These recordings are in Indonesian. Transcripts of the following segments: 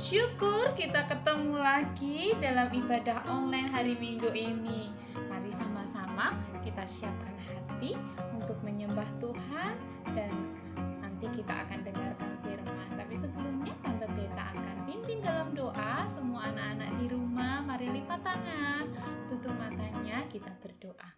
bersyukur kita ketemu lagi dalam ibadah online hari Minggu ini. Mari sama-sama kita siapkan hati untuk menyembah Tuhan dan nanti kita akan dengarkan firman. Tapi sebelumnya Tante Beta akan pimpin dalam doa. Semua anak-anak di rumah, mari lipat tangan, tutup matanya, kita berdoa.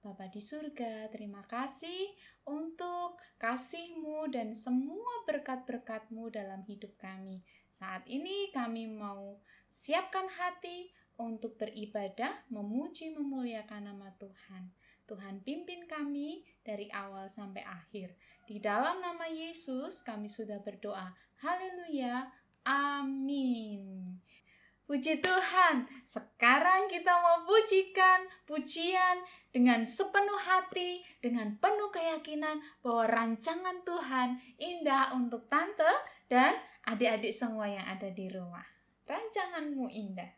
Bapa di surga, terima kasih untuk kasih-Mu dan semua berkat-berkat-Mu dalam hidup kami. Saat ini kami mau siapkan hati untuk beribadah, memuji, memuliakan nama Tuhan. Tuhan pimpin kami dari awal sampai akhir. Di dalam nama Yesus kami sudah berdoa. Haleluya. Amin. Puji Tuhan, sekarang kita mau pujikan pujian dengan sepenuh hati, dengan penuh keyakinan bahwa rancangan Tuhan indah untuk Tante dan adik-adik semua yang ada di rumah. Rancangan-Mu indah.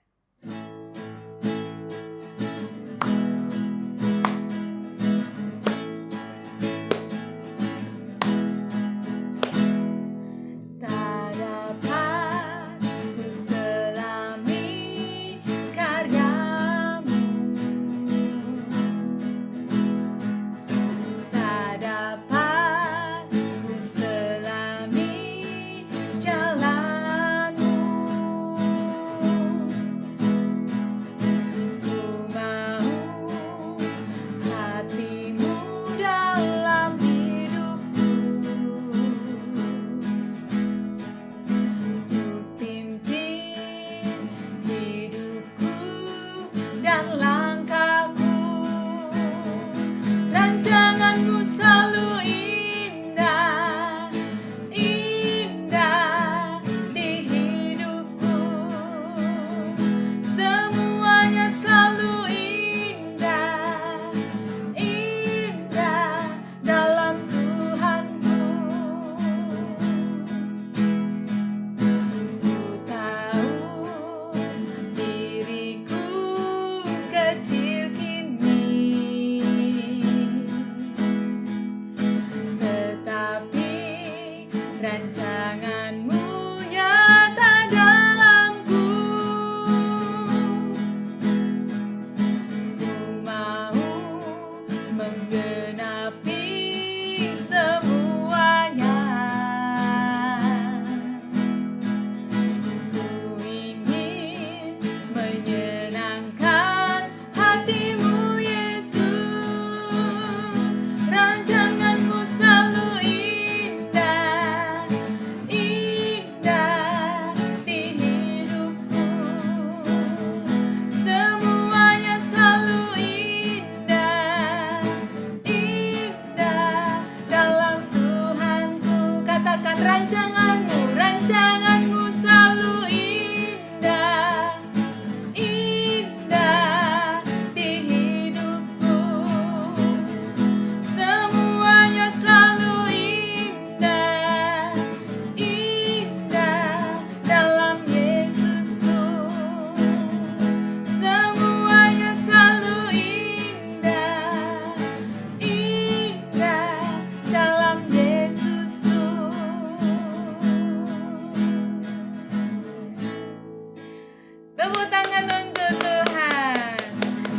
Tepuk tangan untuk Tuhan.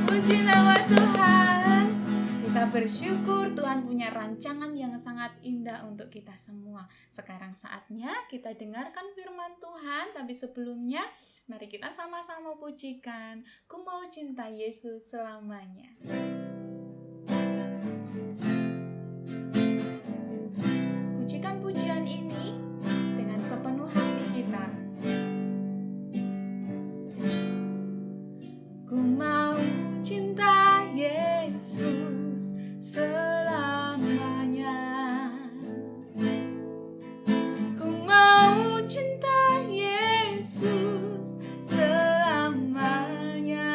Puji nama Tuhan. Kita bersyukur Tuhan punya rancangan yang sangat indah untuk kita semua. Sekarang saatnya kita dengarkan firman Tuhan. Tapi sebelumnya mari kita sama-sama pujikan. Ku mau cinta Yesus selamanya. Pujikan pujian ini dengan sepenuh hati kita. Ku mau cinta Yesus selamanya. Ku mau cinta Yesus selamanya.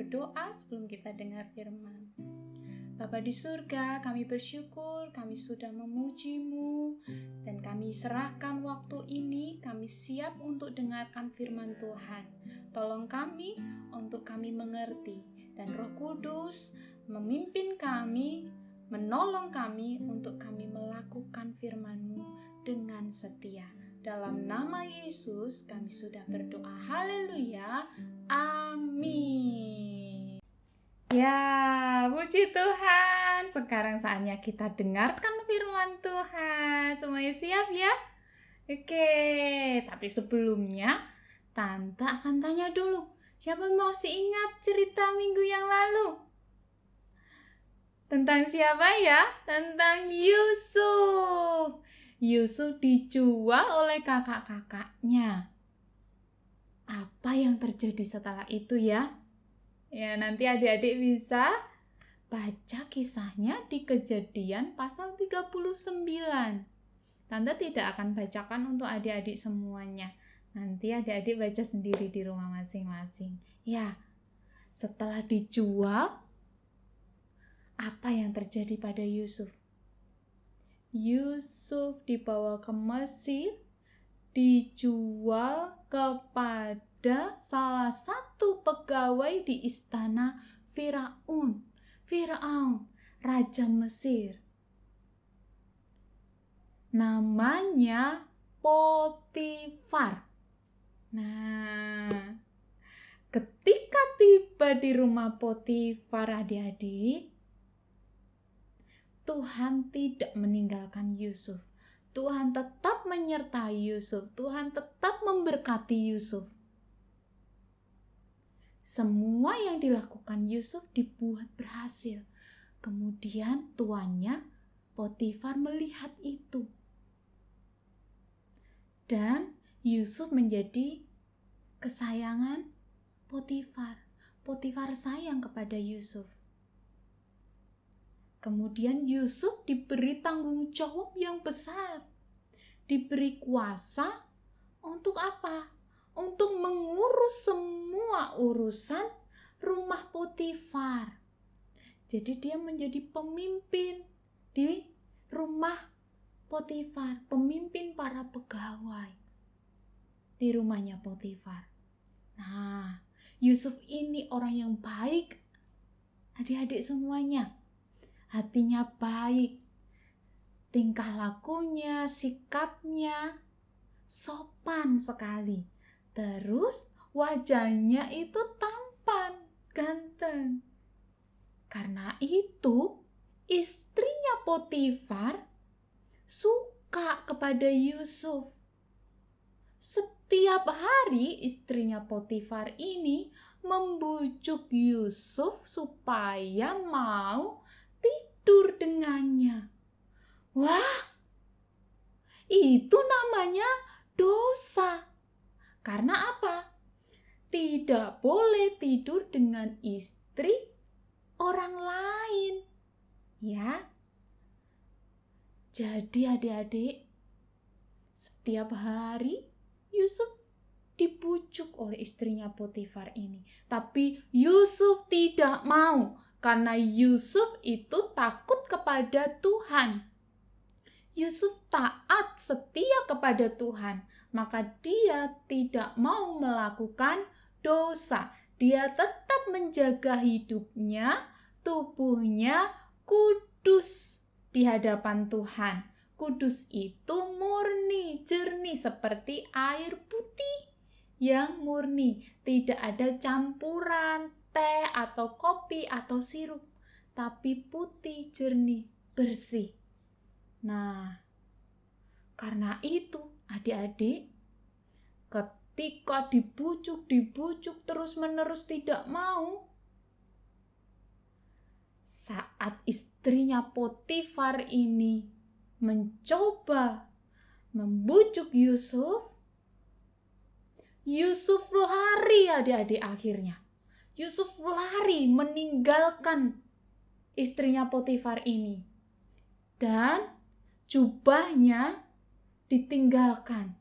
berdoa sebelum kita dengar firman. Bapa di surga, kami bersyukur, kami sudah memuji-Mu, dan kami serahkan waktu ini, kami siap untuk dengarkan firman Tuhan. Tolong kami untuk kami mengerti, dan Roh Kudus memimpin kami, menolong kami untuk kami melakukan firman-Mu dengan setia. Dalam nama Yesus kami sudah berdoa. Haleluya. Amin. Ya, puji Tuhan. Sekarang saatnya kita dengarkan firman Tuhan. Semuanya siap ya? Oke, tapi sebelumnya Tante akan tanya dulu. Siapa masih ingat cerita minggu yang lalu? Tentang siapa ya? Tentang Yusuf. Yusuf dijual oleh kakak-kakaknya. Apa yang terjadi setelah itu ya? Ya, nanti adik-adik bisa baca kisahnya di Kejadian pasal 39. Tante tidak akan bacakan untuk adik-adik semuanya. Nanti adik-adik baca sendiri di rumah masing-masing. Ya, setelah dijual, apa yang terjadi pada Yusuf? Yusuf dibawa ke Mesir, dijual kepada salah satu pegawai di istana Firaun, Raja Mesir. Namanya Potifar. Nah, ketika tiba di rumah Potifar, adik-adik, Tuhan tidak meninggalkan Yusuf. Tuhan tetap menyertai Yusuf. Tuhan tetap memberkati Yusuf. Semua yang dilakukan Yusuf dibuat berhasil. Kemudian tuannya Potifar melihat itu. Dan Yusuf menjadi kesayangan Potifar. Potifar sayang kepada Yusuf. Kemudian Yusuf diberi tanggung jawab yang besar. Diberi kuasa untuk apa? Untuk mengurus semua urusan rumah Potifar. Jadi dia menjadi pemimpin di rumah Potifar, pemimpin para pegawai di rumahnya Potifar. Nah, Yusuf ini orang yang baik. Adik-adik semuanya, hatinya baik. Tingkah lakunya, sikapnya sopan sekali. Terus wajahnya itu tampan, ganteng. Karena itu istrinya Potifar suka kepada Yusuf. Setiap hari istrinya Potifar ini membujuk Yusuf supaya mau tidur dengannya. Wah, itu namanya dosa. Karena apa? Tidak boleh tidur dengan istri orang lain. Ya. Jadi adik-adik, setiap hari Yusuf dibujuk oleh istrinya Potifar ini. Tapi Yusuf tidak mau, karena Yusuf itu takut kepada Tuhan. Yusuf taat, setia kepada Tuhan. Maka dia tidak mau melakukan dosa. Dia tetap menjaga hidupnya, tubuhnya kudus di hadapan Tuhan. Kudus itu murni, jernih seperti air putih yang murni. Tidak ada campuran teh atau kopi atau sirup, tapi putih, jernih, bersih. Nah, karena itu adik-adik, ketika dibujuk terus-menerus tidak mau, saat istrinya Potifar ini mencoba membujuk Yusuf, Yusuf lari adik-adik akhirnya. Yusuf lari meninggalkan istrinya Potifar ini. Dan jubahnya ditinggalkan.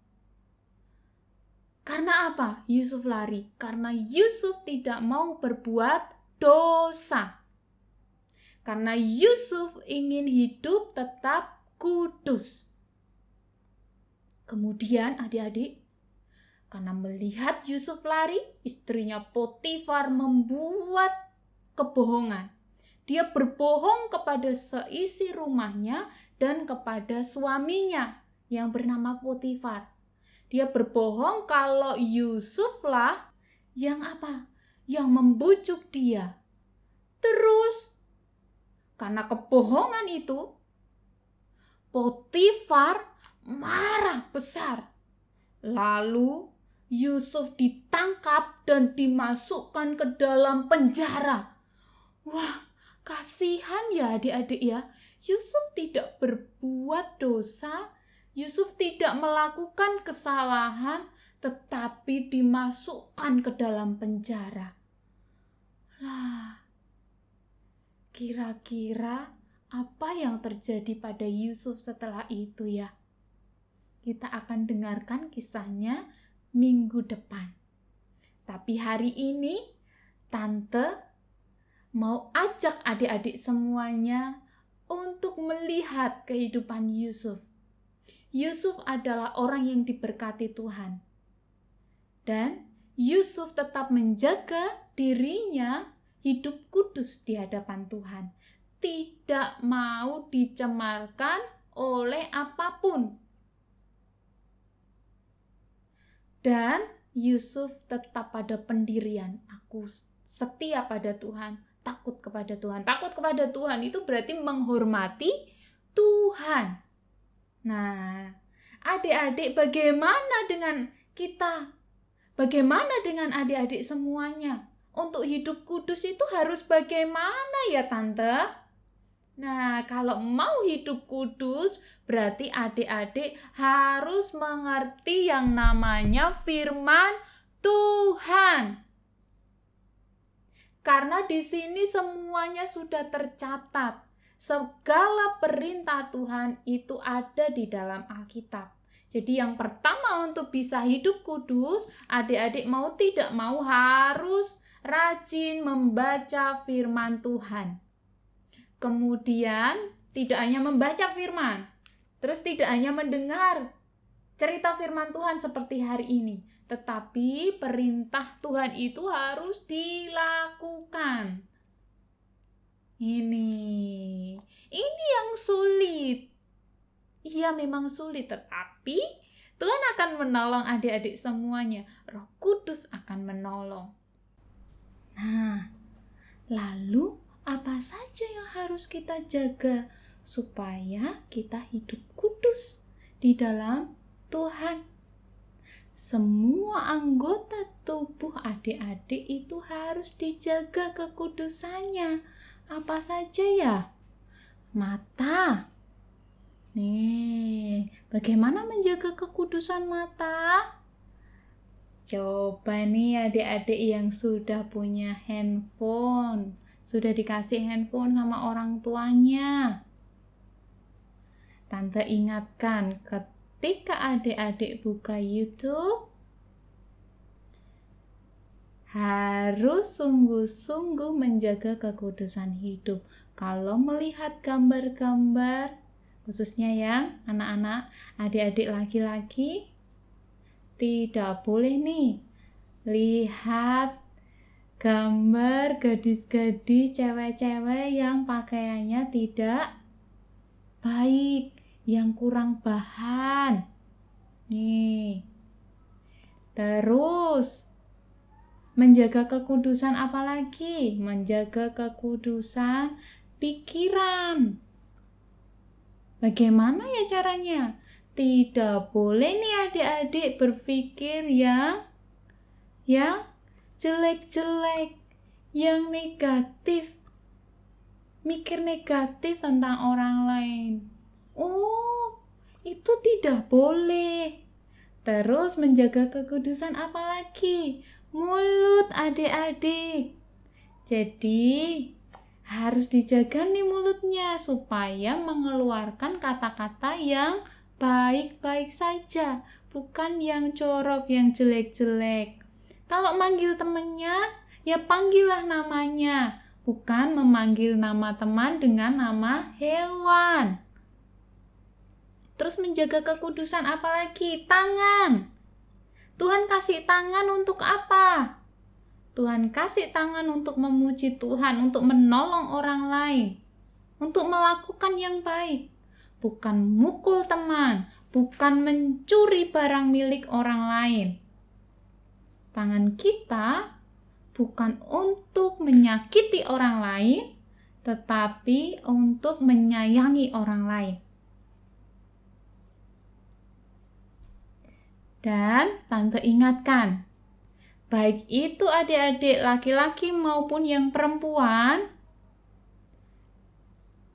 Karena apa? Yusuf lari. Karena Yusuf tidak mau berbuat dosa. Karena Yusuf ingin hidup tetap kudus. Kemudian adik-adik, karena melihat Yusuf lari, istrinya Potifar membuat kebohongan. Dia berbohong kepada seisi rumahnya dan kepada suaminya yang bernama Potifar. Dia berbohong kalau Yusuflah yang apa? Yang membujuk dia. Terus, karena kebohongan itu, Potifar marah besar. Lalu Yusuf ditangkap dan dimasukkan ke dalam penjara. Wah, kasihan ya adik-adik ya. Yusuf tidak berbuat dosa, Yusuf tidak melakukan kesalahan, tetapi dimasukkan ke dalam penjara. Lah, kira-kira apa yang terjadi pada Yusuf setelah itu ya? Kita akan dengarkan kisahnya minggu depan. Tapi hari ini, Tante mau ajak adik-adik semuanya untuk melihat kehidupan Yusuf. Yusuf adalah orang yang diberkati Tuhan. Dan Yusuf tetap menjaga dirinya hidup kudus di hadapan Tuhan. Tidak mau dicemarkan oleh apapun. Dan Yusuf tetap pada pendirian. Aku setia pada Tuhan, takut kepada Tuhan. Takut kepada Tuhan itu berarti menghormati Tuhan. Nah, adik-adik, bagaimana dengan kita? Bagaimana dengan adik-adik semuanya? Untuk hidup kudus itu harus bagaimana ya, Tante? Nah, kalau mau hidup kudus, berarti adik-adik harus mengerti yang namanya firman Tuhan. Karena di sini semuanya sudah tercatat. Segala perintah Tuhan itu ada di dalam Alkitab. Jadi yang pertama untuk bisa hidup kudus, adik-adik mau tidak mau harus rajin membaca firman Tuhan. Kemudian tidak hanya membaca firman, terus tidak hanya mendengar cerita firman Tuhan seperti hari ini, tetapi perintah Tuhan itu harus dilakukan. Ini yang sulit. Iya, memang sulit, tetapi Tuhan akan menolong adik-adik semuanya. Roh Kudus akan menolong. Nah, lalu apa saja yang harus kita jaga supaya kita hidup kudus di dalam Tuhan? Semua anggota tubuh adik-adik itu harus dijaga kekudusannya. Apa saja ya? Mata. Nih, bagaimana menjaga kekudusan mata? Coba nih adik-adik yang sudah punya handphone, sudah dikasih handphone sama orang tuanya. Tante ingatkan, ketika adik-adik buka YouTube, harus sungguh-sungguh menjaga kekudusan hidup. Kalau melihat gambar-gambar, khususnya yang anak-anak, adik-adik laki-laki, tidak boleh nih lihat gambar gadis-gadis cewek-cewek yang pakaiannya tidak baik, yang kurang bahan. Nih. Terus menjaga kekudusan apalagi? Menjaga kekudusan pikiran. Bagaimana ya caranya? Tidak boleh nih adik-adik berpikir yang jelek-jelek, yang negatif. Mikir negatif tentang orang lain. Oh, itu tidak boleh. Terus menjaga kekudusan apalagi? Mulut adik-adik. Jadi harus dijaga nih mulutnya supaya mengeluarkan kata-kata yang baik-baik saja, bukan yang jorok, yang jelek-jelek. Kalau manggil temennya, ya panggillah namanya. Bukan memanggil nama teman dengan nama hewan. Terus menjaga kekudusan apalagi? Tangan. Tuhan kasih tangan untuk apa? Tuhan kasih tangan untuk memuji Tuhan, untuk menolong orang lain, untuk melakukan yang baik. Bukan mukul teman, bukan mencuri barang milik orang lain. Tangan kita bukan untuk menyakiti orang lain, tetapi untuk menyayangi orang lain. Dan Tante ingatkan, baik itu adik-adik laki-laki maupun yang perempuan,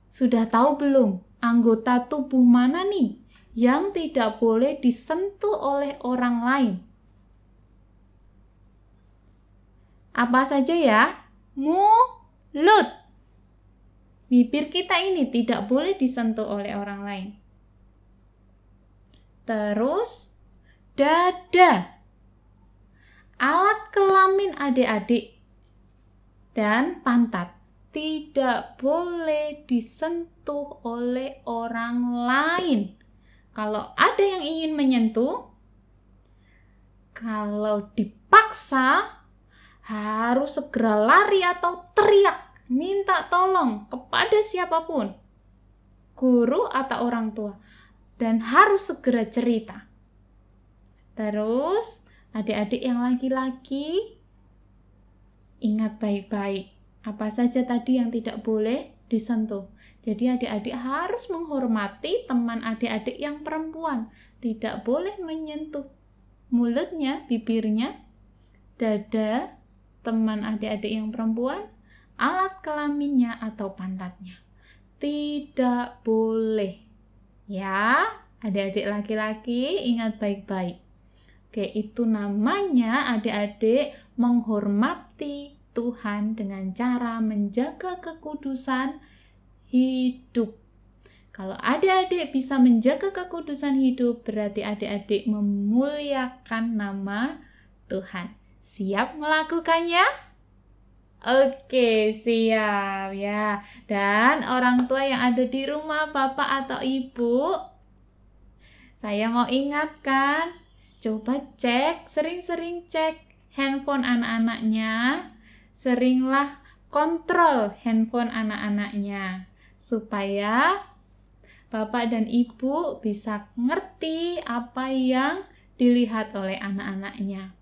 sudah tahu belum anggota tubuh mana nih yang tidak boleh disentuh oleh orang lain? Apa saja ya? Mulut. Bibir kita ini tidak boleh disentuh oleh orang lain. Terus, dada. Alat kelamin adik-adik dan pantat tidak boleh disentuh oleh orang lain. Kalau ada yang ingin menyentuh, kalau dipaksa, harus segera lari atau teriak, minta tolong kepada siapapun, guru atau orang tua, dan harus segera cerita. Terus, adik-adik yang laki-laki, ingat baik-baik, apa saja tadi yang tidak boleh disentuh. Jadi adik-adik harus menghormati teman adik-adik yang perempuan. Tidak boleh menyentuh mulutnya, bibirnya, dada teman adik-adik yang perempuan, alat kelaminnya atau pantatnya. Tidak boleh. Ya, adik-adik laki-laki ingat baik-baik. Oke, itu namanya adik-adik menghormati Tuhan dengan cara menjaga kekudusan hidup. Kalau adik-adik bisa menjaga kekudusan hidup, berarti adik-adik memuliakan nama Tuhan. Siap melakukannya? Oke, siap ya. Dan orang tua yang ada di rumah, Bapak atau Ibu, saya mau ingatkan, coba cek, sering-sering cek handphone anak-anaknya. Seringlah kontrol handphone anak-anaknya, supaya Bapak dan Ibu bisa ngerti apa yang dilihat oleh anak-anaknya.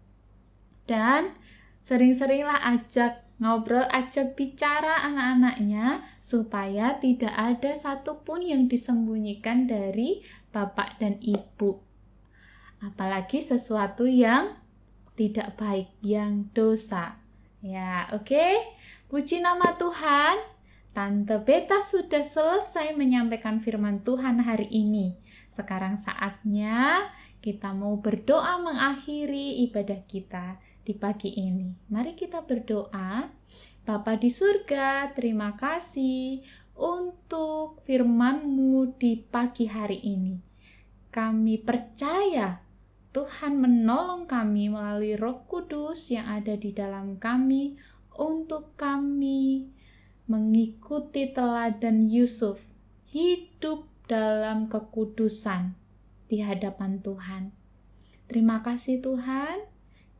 Dan sering-seringlah ajak ngobrol, ajak bicara anak-anaknya, supaya tidak ada satupun yang disembunyikan dari Bapak dan Ibu. Apalagi sesuatu yang tidak baik, yang dosa. Ya, oke. Puji nama Tuhan. Tante Beta sudah selesai menyampaikan firman Tuhan hari ini. Sekarang saatnya kita mau berdoa mengakhiri ibadah kita di pagi ini. Mari kita berdoa. Bapa di surga, terima kasih untuk firman-Mu di pagi hari ini. Kami percaya Tuhan menolong kami melalui Roh Kudus yang ada di dalam kami untuk kami mengikuti teladan Yusuf, hidup dalam kekudusan di hadapan Tuhan. Terima kasih Tuhan,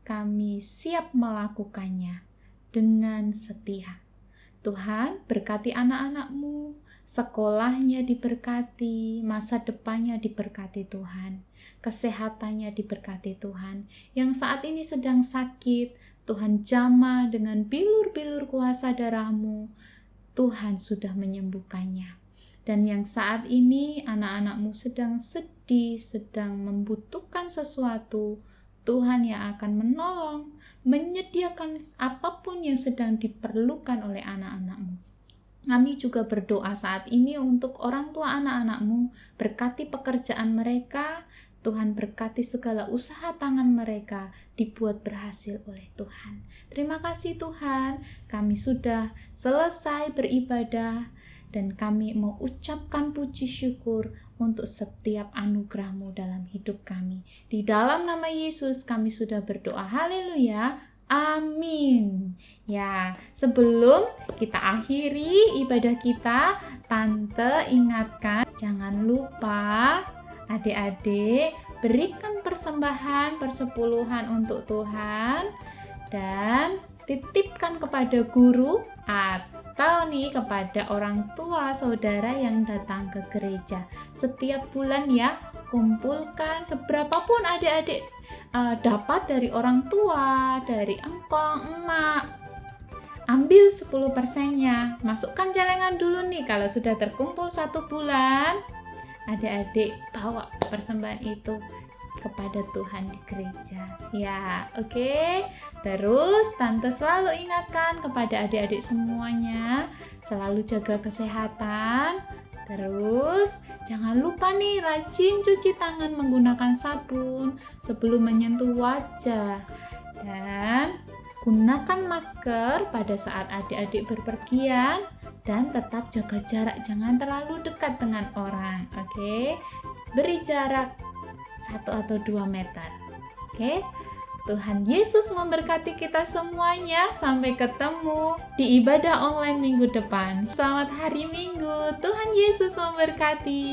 kami siap melakukannya dengan setia. Tuhan, berkati anak-anak-Mu, sekolahnya diberkati, masa depannya diberkati Tuhan, kesehatannya diberkati Tuhan. Yang saat ini sedang sakit, Tuhan jamah dengan bilur-bilur kuasa darah-Mu, Tuhan sudah menyembuhkannya. Dan yang saat ini anak-anak-Mu sedang sedih, sedang membutuhkan sesuatu, Tuhan yang akan menolong, menyediakan apapun yang sedang diperlukan oleh anak-anak-Mu. Kami juga berdoa saat ini untuk orang tua anak-anak-Mu, berkati pekerjaan mereka, Tuhan berkati segala usaha tangan mereka dibuat berhasil oleh Tuhan. Terima kasih Tuhan, kami sudah selesai beribadah dan kami mau ucapkan puji syukur untuk setiap anugerah-Mu dalam hidup kami. Di dalam nama Yesus kami sudah berdoa. Haleluya. Amin. Ya, sebelum kita akhiri ibadah kita, Tante ingatkan jangan lupa adik-adik berikan persembahan persepuluhan untuk Tuhan dan titipkan kepada guru atau kepada orang tua saudara yang datang ke gereja. Setiap bulan ya, kumpulkan seberapapun adik-adik dapat dari orang tua, dari engkong, emak. Ambil 10%-nya, masukkan celengan dulu nih. Kalau sudah terkumpul 1 bulan, adik-adik bawa persembahan itu kepada Tuhan di gereja. Ya, oke. Terus Tante selalu ingatkan kepada adik-adik semuanya, selalu jaga kesehatan. Terus jangan lupa nih rajin cuci tangan menggunakan sabun sebelum menyentuh wajah. Dan gunakan masker pada saat adik-adik berpergian dan tetap jaga jarak, jangan terlalu dekat dengan orang. Oke? Beri jarak 1 atau 2 meter. Oke? Tuhan Yesus memberkati kita semuanya. Sampai ketemu di ibadah online minggu depan. Selamat hari Minggu. Tuhan Yesus memberkati.